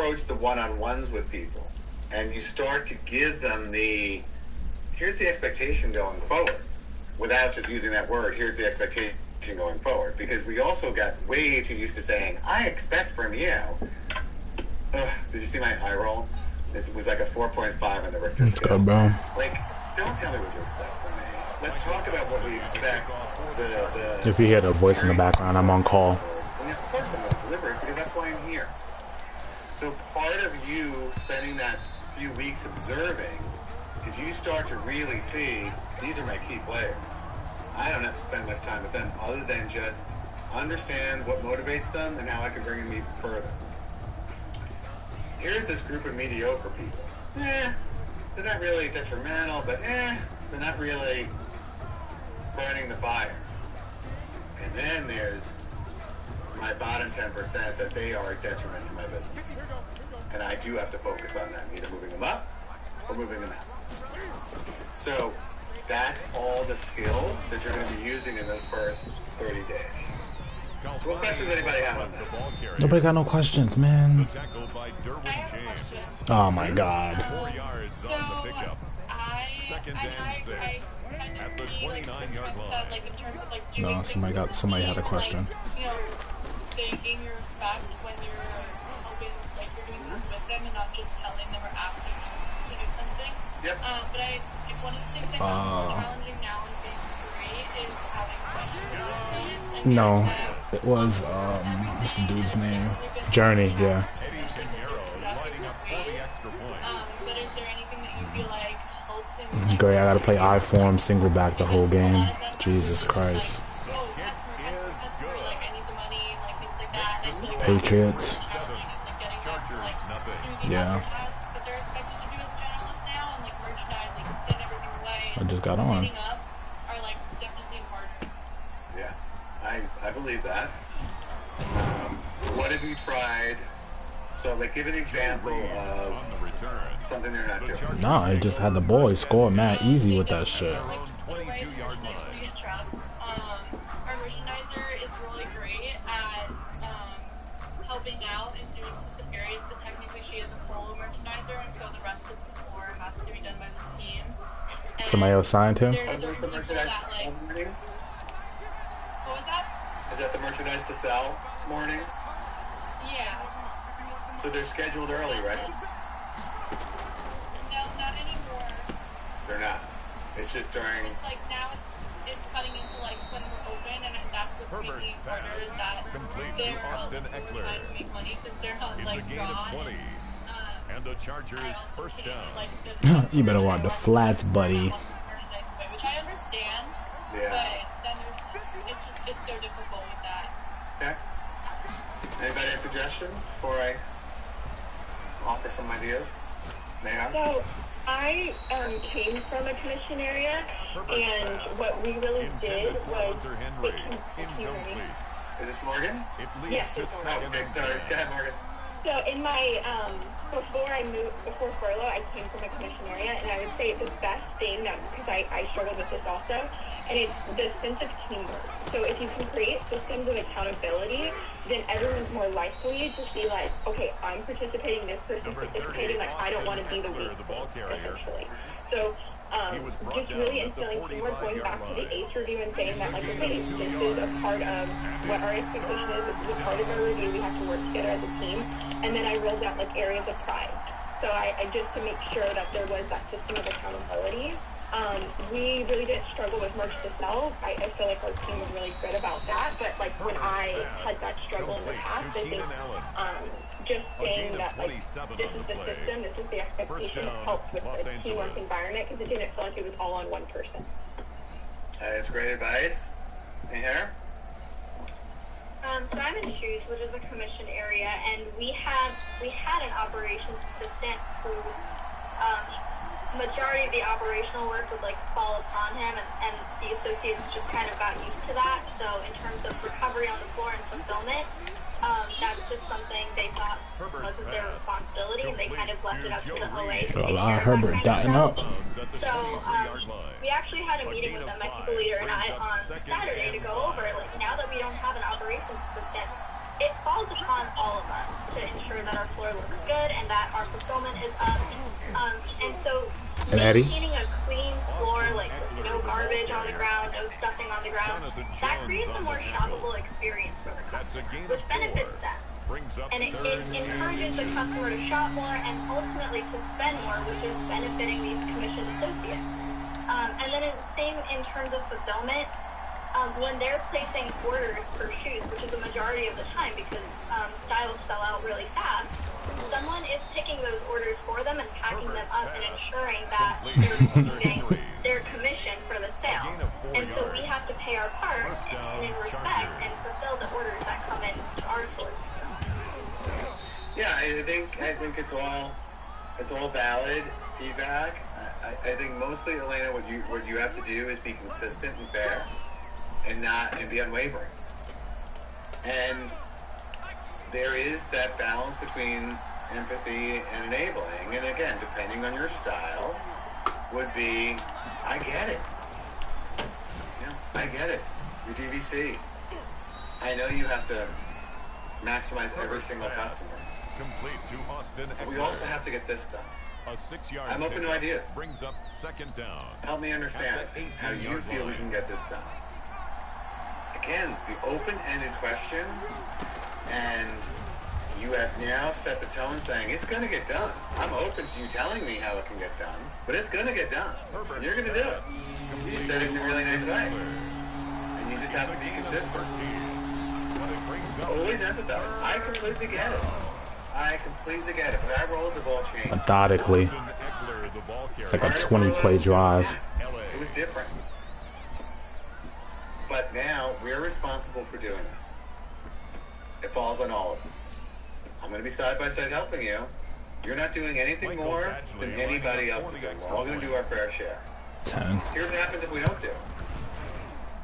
approach the one-on-ones with people, and you start to give them here's the expectation going forward, without just using that word, here's the expectation going forward. Because we also got way too used to saying, I expect from you. Did you see my eye roll? It was like a 4.5 on the Richter scale. Good, bro. Like, don't tell me what you expect from me. Let's talk about what we expect. If you hear the voice in the background, I'm on call. And of course I'm going to deliver it, because that's why I'm here. So part of you spending that few weeks observing is you start to really see, these are my key players. I don't have to spend much time with them other than just understand what motivates them and how I can bring them even further. Here's this group of mediocre people. They're not really detrimental, but they're not really burning the fire. And then there's my bottom 10% that they are a detriment to my business. And I do have to focus on them, either moving them up or moving them out. So that's all the skill that you're going to be using in those first 30 days. So what questions does anybody have on that? Nobody got no questions, man. Oh my God. So I kind of see like Chris said, like in terms of like doing No, somebody had a question. Like, you know, thanking your respect when you're helping, like you're doing things with them and not just telling them or asking them to do something. Yep. But one of the things I found more challenging now in phase 3 is having questions associates and No, it was what's the dude's name? Journey, yeah. But is there anything that you feel like helps in Great, I gotta play I-form single back the whole game. Jesus Christ. like, oh, customer, like I need the money, like things like that. I feel like Patriots. it's like getting them to like do the Yeah. other tasks that they're expected to do as a generalist now, and like merchandising, getting everything away, I just got on. cleaning up are like definitely harder. Yeah, I believe that. What have you tried? So, like, give an example of something they're not doing. Nah, I just had the boys score mad easy with that shit. Like, the right merchandise for these trucks. Our merchandiser is really great at helping out in doing specific areas, but technically she is a solo merchandiser, and so the rest of the floor has to be done by the team. And Somebody else signed him? there's Is this the certain people merchandise that, to sell like, mornings? what was that? Is that the merchandise to sell morning? Yeah. So they're scheduled early, right? No, not anymore. They're not. It's just during. It's like now it's cutting into like when we're open, and that's what's making it harder is that they're trying to make money because they're not like drawn. And the Chargers first down. Like, You better want the flats, buddy. merchandise away, which I understand, Yeah. but then it's so difficult with that. Okay. Anybody have suggestions before I offer some ideas? May I? So I came from a commission area, and what we really did was Is this Morgan? Yes, Oh, okay, sorry. Go ahead, Morgan. So in my before furlough, I came from a commission area, and I would say the best thing that, because I struggled with this also, and it's the sense of teamwork. So if you can create systems of accountability, then everyone's more likely to see like, okay, I'm participating, this person's participating, like I don't want to be the weak thing, essentially. So just really instilling teamwork, going back to the ACE review and saying that like, okay, this is a part of what our expectation is, this is a part of our review, we have to work together as a team. And then I rolled out like areas of pride. So I just to make sure that there was that system of accountability. We really didn't struggle with merch to sell. I feel like our team was really good about that. But like when I had that struggle in the past, I think just saying that like this is the system, this is the expectation, it helped with the teamwork environment because it didn't feel like it was all on one person. That's great advice. Any hair? So I'm in shoes, which is a commission area, and we had an operations assistant who majority of the operational work would like fall upon him, and the associates just kind of got used to that. So in terms of recovery on the floor and fulfillment, that's just something they thought wasn't their responsibility, and they kind of left it up to the OA to take care of that Herbert kind of dotting stuff. up. So we actually had a meeting with them, my people leader and I, on Saturday to go over, like, now that we don't have an operations assistant, it falls upon all of us to ensure sure that our floor looks good and that our fulfillment is up. And so Maintaining a clean floor, like with no garbage on the ground, no stuffing on the ground, that creates a more shoppable experience for the customer, which benefits them. And it encourages the customer to shop more and ultimately to spend more, which is benefiting these commissioned associates. And then same in terms of fulfillment. When they're placing orders for shoes, which is a majority of the time because styles sell out really fast, someone is picking those orders for them and packing them up and ensuring that they're receiving their commission for the sale. And so we have to pay our part and in respect and fulfill the orders that come in to our store. Yeah, I think it's all valid feedback. I think mostly, Elena, what you have to do is be consistent and fair, and be unwavering. And there is that balance between empathy and enabling. And again, depending on your style, would be, I get it. I get it. Your DVC. I know you have to maximize every single customer. Complete to Austin. But we also have to get this done. A 6-yard I'm open to ideas. Brings up second down. Help me understand how you feel we can get this done. Again, the open-ended question, and you have now set the tone saying it's going to get done. I'm open to you telling me how it can get done, but it's going to get done, and you're going to do it. You said it in a really nice way, and you just have to be consistent. Always empathize. I completely get it. But our roles have all changed. Methodically. It's like a 20-play drive. It was different. But now we're responsible for doing this. It falls on all of us. I'm going to be side by side helping you. You're not doing anything more than anybody else is doing. We're all going to do our fair share. 10. Here's what happens if we don't do it.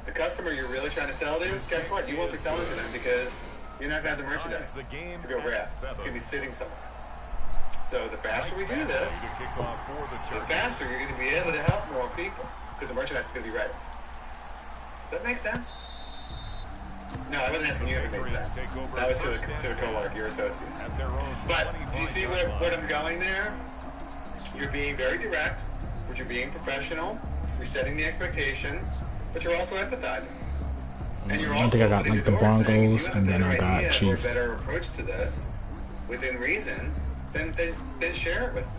The customer you're really trying to sell to, guess what? You won't be selling to them because you're not going to have the merchandise to go grab. It's going to be sitting somewhere. So the faster we do this, the faster you're going to be able to help more people because the merchandise is going to be ready. Does that make sense? No, I wasn't asking you if it made sense. That was to the co-worker, your associate. But do you see what I'm going there? You're being very direct, but you're being professional. You're setting the expectation, but you're also empathizing. And you're also I think I got like the Broncos, and then I got Chiefs. Or a better approach to this, within reason, then share it with me.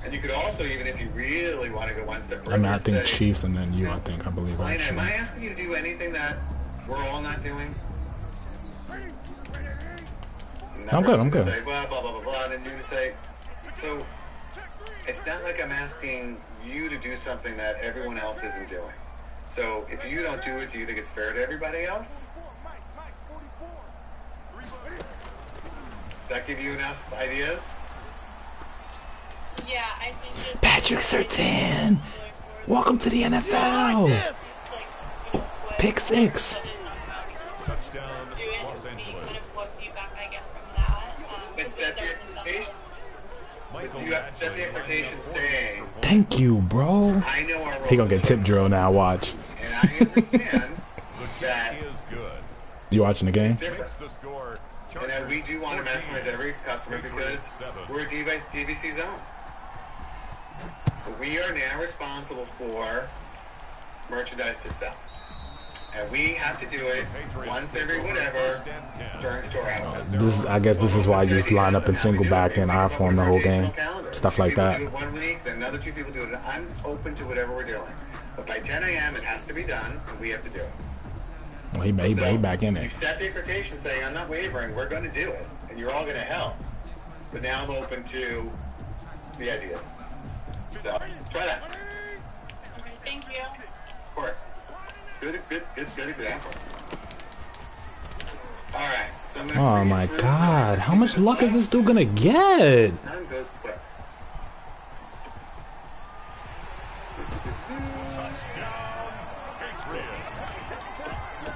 And you could also, even if you really want to go one step further, I mean, I think say, Chiefs, and then you, I believe. Elena, am I asking you to do anything that we're all not doing? I'm good. Say, blah, blah, blah, blah, blah, and then you're going to say, so it's not like I'm asking you to do something that everyone else isn't doing. So if you don't do it, do you think it's fair to everybody else? Does that give you enough ideas? Yeah, I think Patrick Surtain! Welcome to the NFL! Pick 6! Touchdown, Los Angeles. But set the expectation. But you have to set the expectation saying, Thank you, bro. I know our role. He gonna get tip drill now, watch. And I understand that You watching the game? it's different. And that we do want to maximize every customer because we're a DVC zone. But we are now responsible for merchandise to sell. And we have to do it once every whatever during store hours. I guess this is why you just line up in single back and I form the whole game. Stuff like that. Two people do it 1 week, then another 2 people do it. I'm open to whatever we're doing. But by 10 a.m. it has to be done, and we have to do it. Well, he back in You it. set the expectation saying, I'm not wavering, we're going to do it. And you're all going to help. But now I'm open to the ideas. So, try that. Okay, thank you. Of course. Good example. Alright, so I'm gonna Oh my god, how much luck is this dude gonna get? Time goes quick.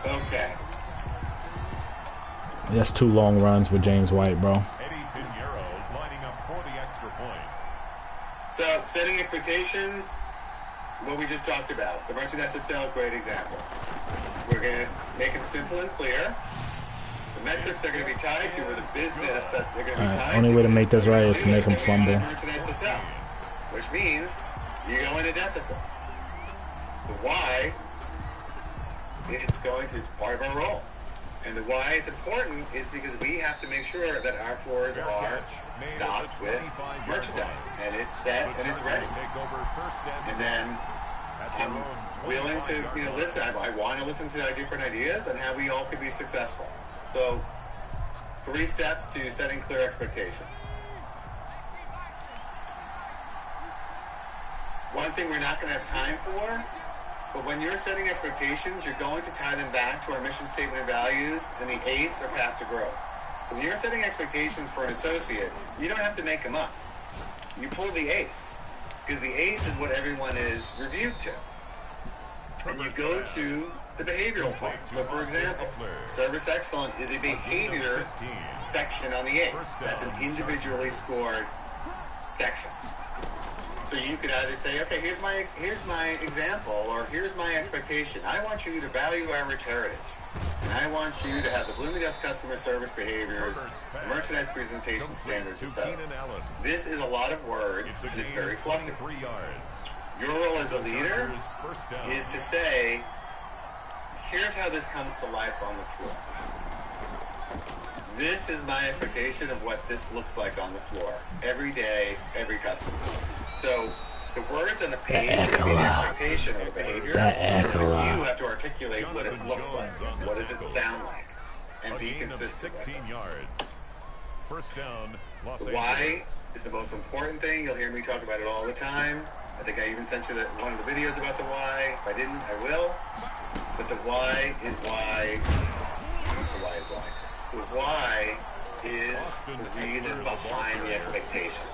Okay. That's 2 long runs with James White, bro. So, setting expectations, what we just talked about. The merchandise to sell, great example. We're going to make them simple and clear. The metrics they're going to be tied to, or the business that they're going to be tied to. Only way to make this right is to make them that fumble. merchandise to sell, which means you go into deficit. The why is going to, it's part of our role. And the why is important is because we have to make sure that our floors are stocked with merchandise, and it's set and it's ready. And then I'm willing to, listen. I want to listen to different ideas and how we all could be successful. So, 3 steps to setting clear expectations. One thing we're not going to have time for, but when you're setting expectations, you're going to tie them back to our mission statement and values and the ACE, or path to growth. So when you're setting expectations for an associate, you don't have to make them up. You pull the ACE, because the ACE is what everyone is reviewed to. And you go to the behavioral point. So for example, service excellence is a behavior section on the ACE. That's an individually scored section. So you could either say, okay, here's my example, or here's my expectation. I want you to value our rich heritage. And I want you to have the Bloomingdale's customer service behaviors, merchandise presentation standards, etc. This is a lot of words, and it's very fluffy. Your role as a leader is to say, here's how this comes to life on the floor. This is my expectation of what this looks like on the floor. Every day, every customer. So the words on the page are the expectation or the behavior. You have to articulate what it looks like. What does it sound like? And be consistent with it. The why is the most important thing. You'll hear me talk about it all the time. I think I even sent you one of the videos about the why. If I didn't, I will. But the why is why. The why is why. The why is the reason behind the expectation.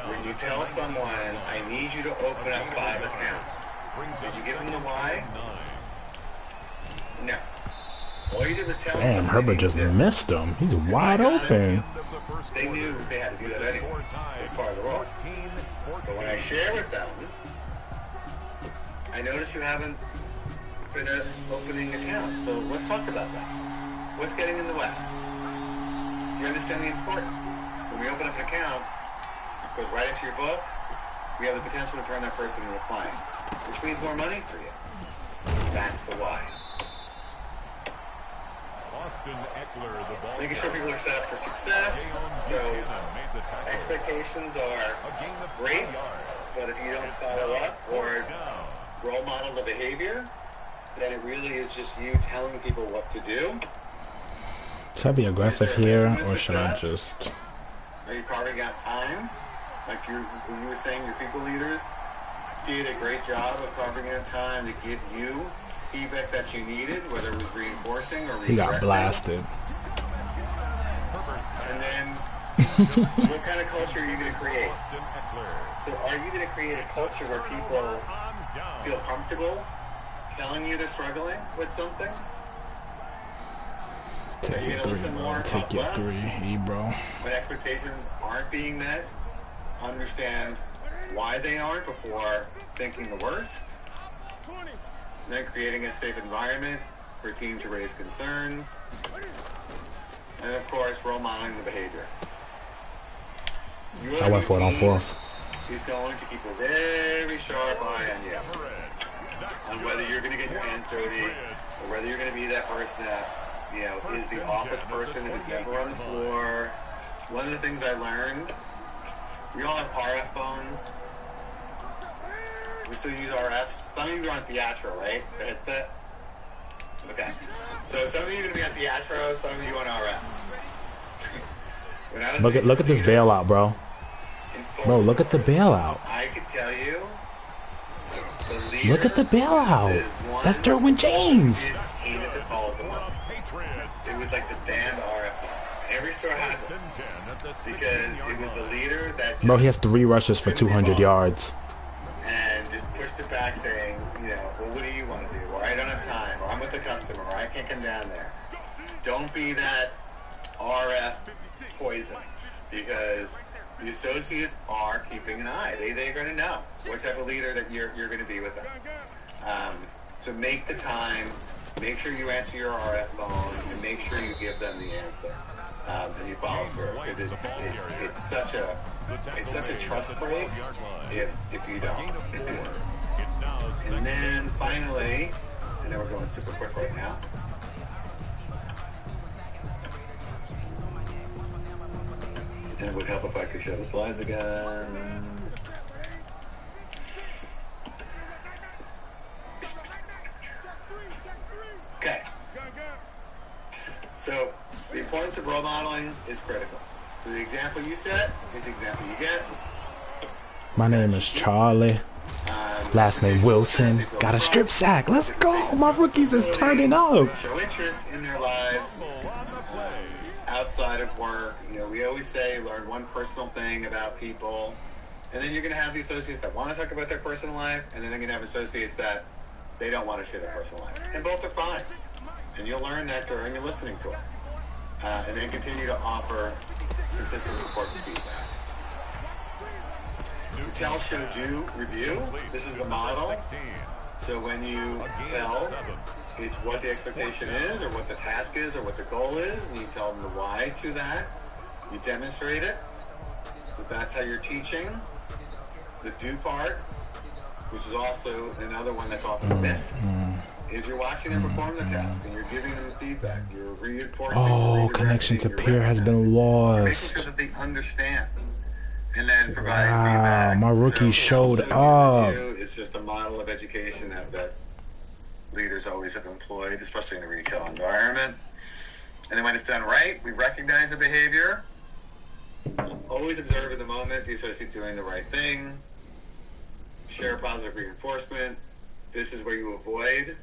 When you tell someone, I need you to open up 5 accounts, did you give them the why? No. All you did was tell them. Damn, Herbert just missed him. He's wide open. They knew they had to do that anyway. It's part of the role. But when I share with them, I notice you haven't been opening accounts, so let's talk about that. What's getting in the way? Do you understand the importance? When we open up an account, it goes right into your book. We have the potential to turn that person into a client, which means more money for you. That's the why. Making sure people are set up for success. So expectations are great, but if you don't follow up or role model the behavior, then it really is just you telling people what to do. Should I be aggressive here, or should I just... Are you carving out time? Like you were saying, your people leaders did a great job of carving out time to give you feedback that you needed, whether it was reinforcing or redirecting. He got blasted. And then, what kind of culture are you going to create? So are you going to create a culture where people feel comfortable telling you they're struggling with something? Take your 3, bro. Take your 3, bro. When expectations aren't being met, understand why they aren't before thinking the worst. And then creating a safe environment for a team to raise concerns. And of course, role modeling the behavior. I went for it on 4th. He's going to keep a very sharp eye on you. On whether you're going to get your hands dirty, or whether you're going to be that person that, is the office person who's never on the floor. One of the things I learned, we all have RF phones. We still use RF. Some of you are on Theatro, right? The headset? Okay. So some of you are going to be on Theatro, some of you on RFs. Look at this bailout, bro. Bro, look at the bailout. I could tell you, look at the bailout. That's Derwin James. Hated to call it the most. It was like the banned RF. Every store has it because it was the leader that. Bro, he has 3 rushes for 200 yards. And just pushed it back, saying, well, what do you want to do? Or I don't have time. Or I'm with the customer. Or I can't come down there. Don't be that RF poison, because the associates are keeping an eye. They're going to know what type of leader that you're going to be with them. So make the time make sure you answer your RF phone and make sure you give them the answer. And you follow through, because it's such a trust break if you don't. And then finally, I know we're going super quick right now. And it would help if I could show the slides again. Okay. So the importance of role modeling is critical. So the example you set is the example you get. My name is Charlie. Last name Wilson. Got a strip sack. Let's go. My rookies is turning up. Show interest in their lives outside of work. You know, we always say learn one personal thing about people. And then you're going to have the associates that want to talk about their personal life. And then they're going to have associates that they don't want to share their personal life. And both are fine. And you'll learn that during your listening to it. And then continue to offer consistent support and feedback. The tell, show, do, review. This is the model. So when you tell, it's what the expectation is, or what the task is, or what the goal is, and you tell them the why to that. You demonstrate it. So that's how you're teaching. The do part, which is also another one that's often missed, is you're watching them perform the task, and you're giving them feedback. You're reinforcing. Oh, connection to peer has been lost. Making sure that they understand. And then providing feedback. My rookie showed up. It's just a model of education that leaders always have employed, especially in the retail environment. And then when it's done right, we recognize the behavior. Always observe in the moment the associate doing the right thing. Share positive reinforcement. This is where you avoid.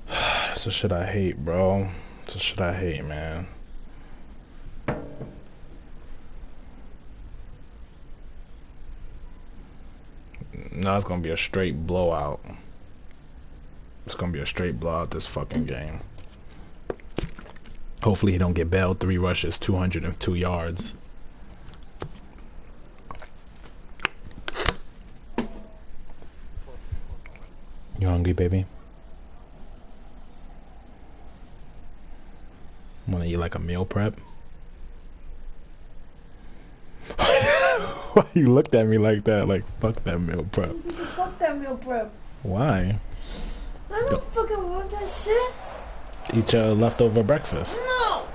That's the shit I hate, bro. That's the shit I hate, man. No, it's gonna be a straight blowout. It's gonna be a straight blowout this fucking game. Hopefully he don't get bailed. 3 rushes, 202 yards. You hungry, baby? Wanna eat like a meal prep? Why you looked at me like that? Like, fuck that meal prep. Fuck that meal prep. Why? I don't fucking want that shit. Eat your leftover breakfast. No!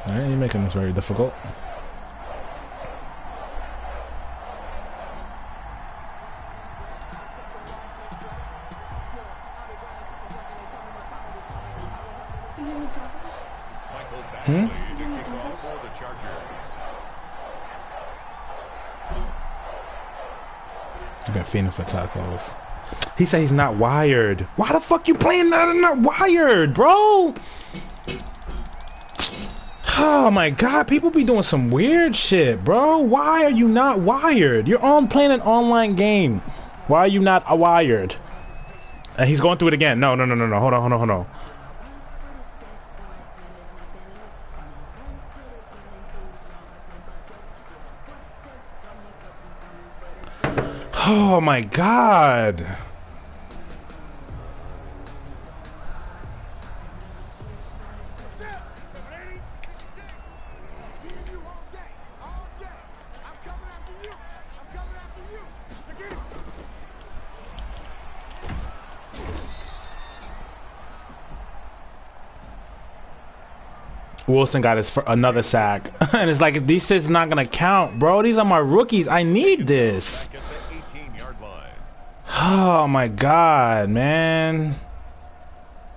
Alright, you're making this very difficult. You give me tacos? Hmm? You've been feeding for tacos. He said he's not wired. Why the fuck you playing that and not wired, bro? Oh my god, people be doing some weird shit, bro. Why are you not wired? You're playing an online game. Why are you not wired? And he's going through it again. No. Hold on. Oh my god. Wilson got his another sack. And it's like, this is not gonna count, bro. These are my rookies. I need this. Oh my god, man.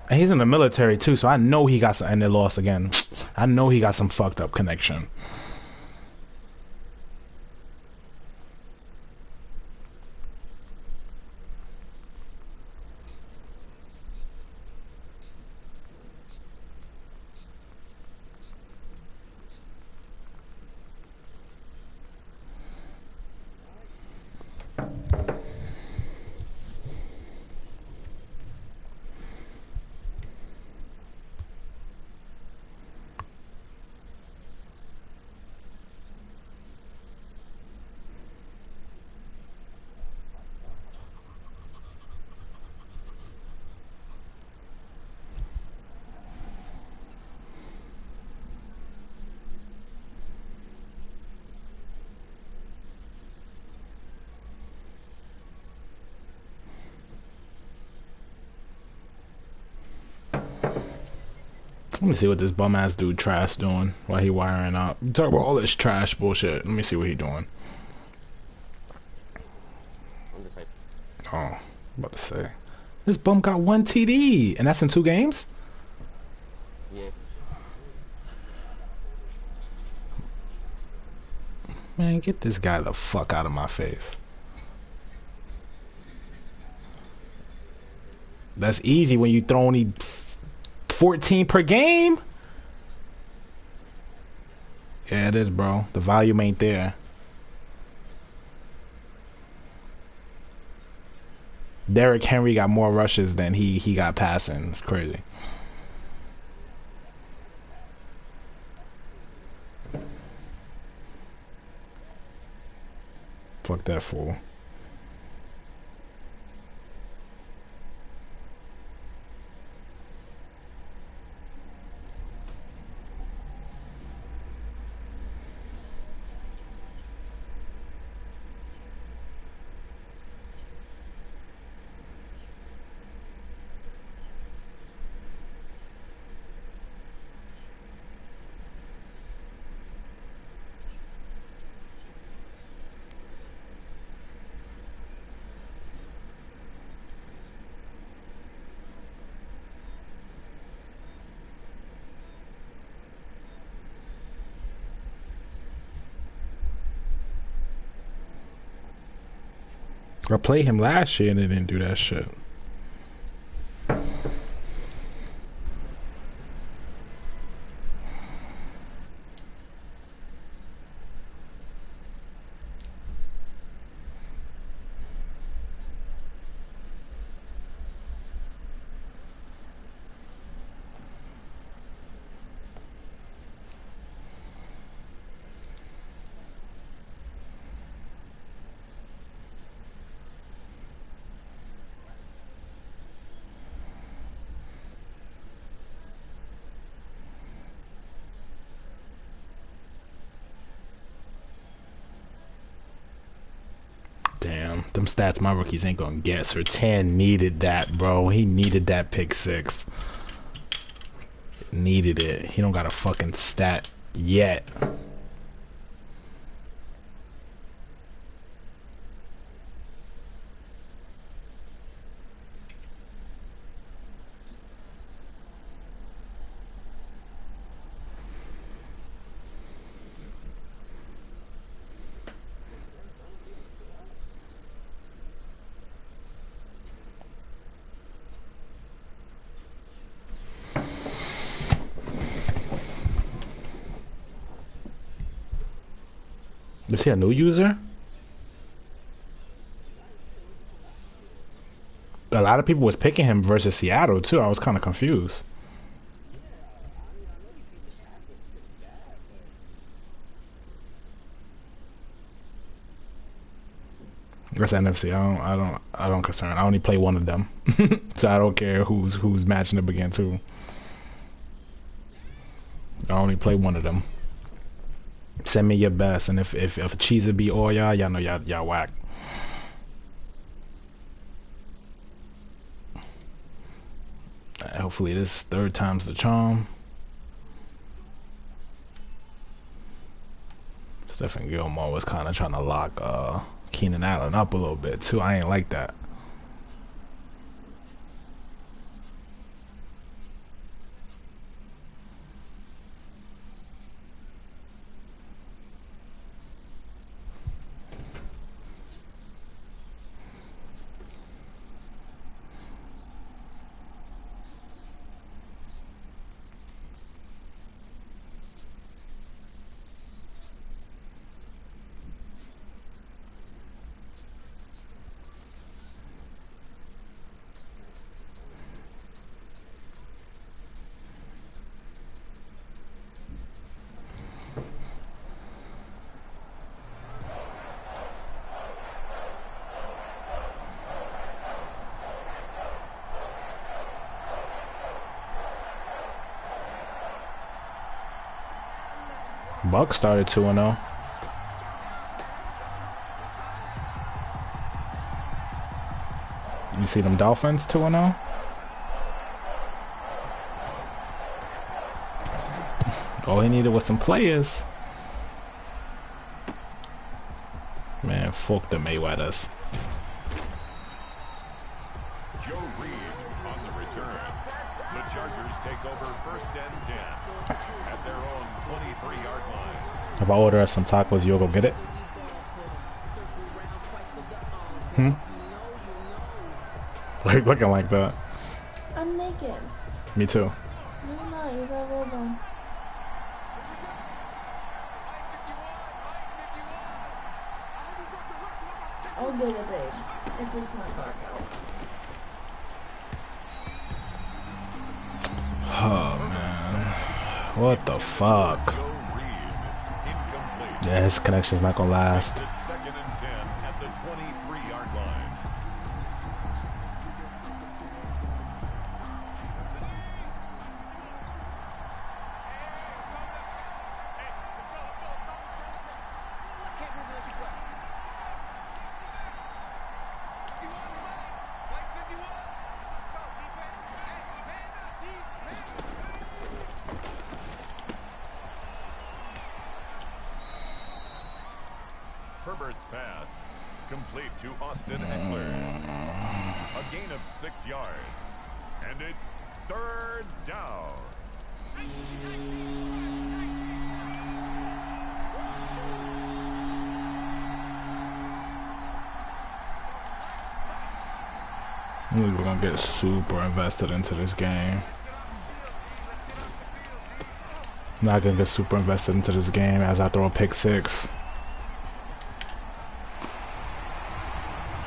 And he's in the military too, so I know he got some, and they lost again. I know he got some fucked up connection. Let me see what this bum ass dude trash doing while he wiring up. You talk about all this trash bullshit. Let me see what he doing. Oh, I'm about to say. This bum got 1 TD, and that's in 2 games? Yeah. Man, get this guy the fuck out of my face. That's easy when you throw only 14 per game. Yeah, it is, bro. The volume ain't there. Derrick Henry got more rushes than he got passing. It's crazy. Fuck that fool. I played him last year and they didn't do that shit. Damn, them stats my rookies ain't gonna get. Sertan needed that, bro. He needed that pick 6. Needed it. He don't got a fucking stat yet. Is he a new user? A lot of people was picking him versus Seattle too. I was kind of confused. That's NFC. I don't concern. I only play one of them, so I don't care who's matching up against who. I only play one of them. Send me your best, and if Cheezer be all y'all know y'all whack. Hopefully this 3rd time's the charm. Stephen Gilmore was kind of trying to lock Keenan Allen up a little bit too. I ain't like that. Bucks started 2-0. You see them Dolphins 2-0? All he needed was some players. Man, fuck the Mayweathers. Joe Reed on the return. The Chargers take over 1st and 10 at their own 23-yard line. If I order us some tacos, you'll go get it? Why are you looking like that? I'm naked. Me too. No, you're not. You got a robe on. I'll get it, babe. If it's not dark out. Oh, man. What the fuck? Joe Reed, incomplete. Yeah, his connection's not gonna last. It's 2nd and 10 at the 23-yard line. Herbert's pass, complete to Austin Eckler. A gain of 6 yards. And it's 3rd down. We're gonna get super invested into this game. I'm not gonna get super invested into this game as I throw a pick 6.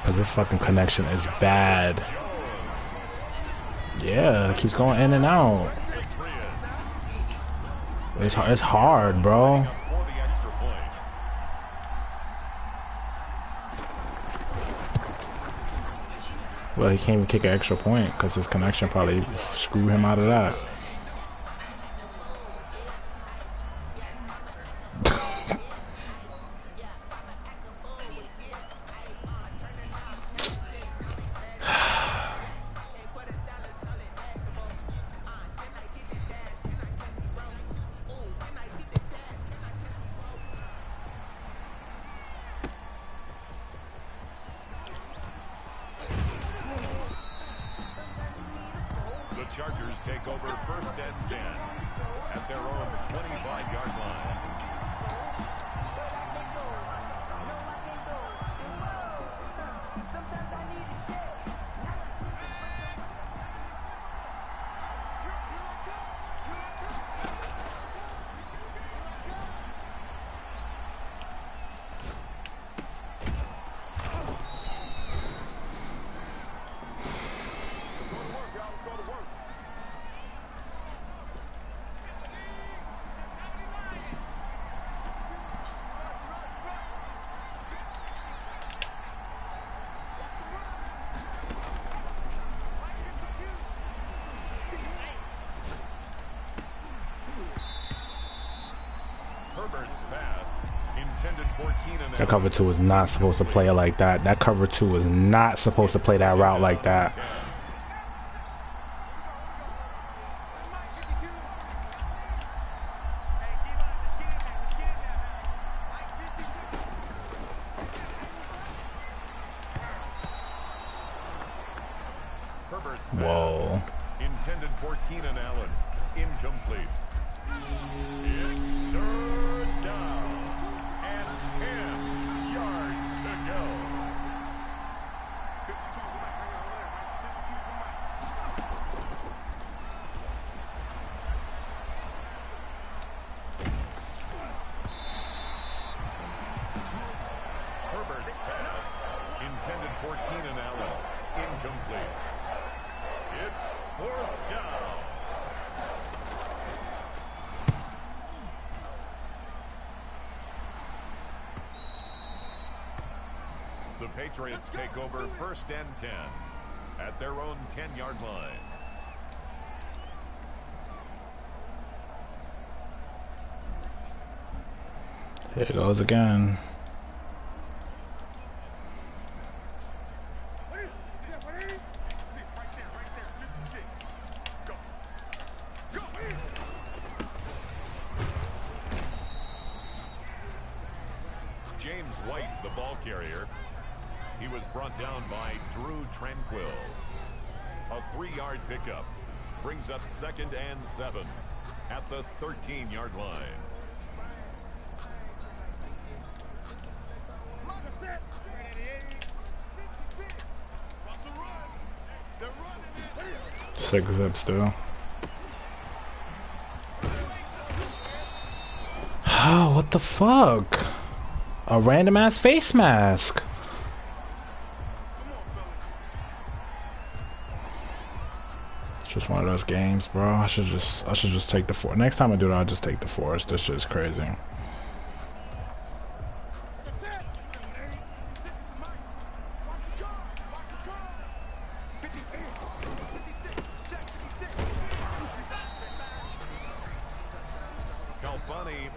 Cause this fucking connection is bad. Yeah, it keeps going in and out. It's hard, bro. Well, he can't even kick an extra point because his connection probably screwed him out of that. The Chargers take over 1st and 10 at their own 25-yard line. Herbert's pass, intended for Keenan. That cover 2 is not supposed to play it like that. That cover 2 is not supposed to play that route like that. Herbert's Whoa. pass, intended for Keenan Allen, incomplete. It's 3rd down and 10 yards to go. Herbert's pass, intended for Keenan Allen, incomplete. It's 4th down. The Patriots take over 1st and 10 at their own 10-yard line. Here it goes again. James White, the ball carrier. He was brought down by Drew Tranquil. A 3-yard pickup brings up 2nd and 7 at the 13-yard line. Six zip still. Oh, what the fuck? A random ass face mask. It's just one of those games, bro. I should just take the force. Next time I do it, I'll just take the force. This shit is crazy.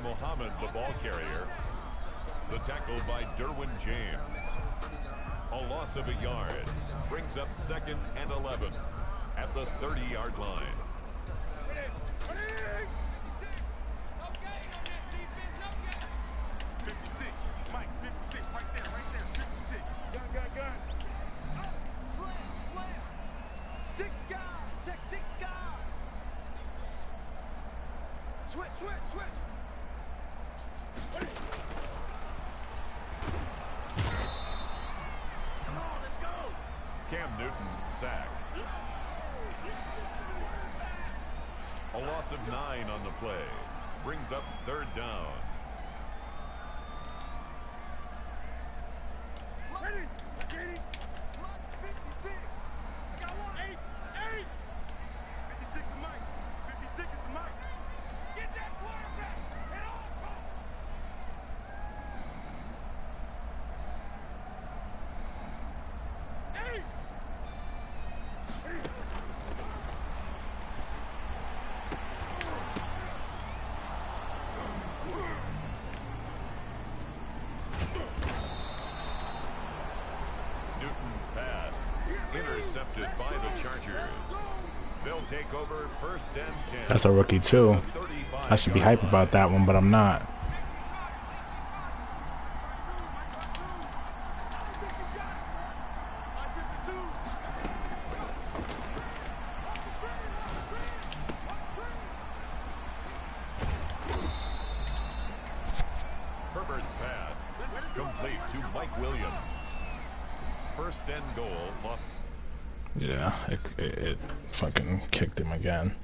Mohammed, the ball carrier. The tackle by Derwin James. A loss of a yard brings up 2nd and 11 at the 30-yard line. Cam Newton sacked. A loss of 9 on the play brings up 3rd down. Intercepted by the Chargers. They'll take over 1st and 10. That's a rookie too. I should be hype about that one, but I'm not. Herbert's pass complete to Mike Williams. 1st and goal. Yeah, it fucking kicked him again.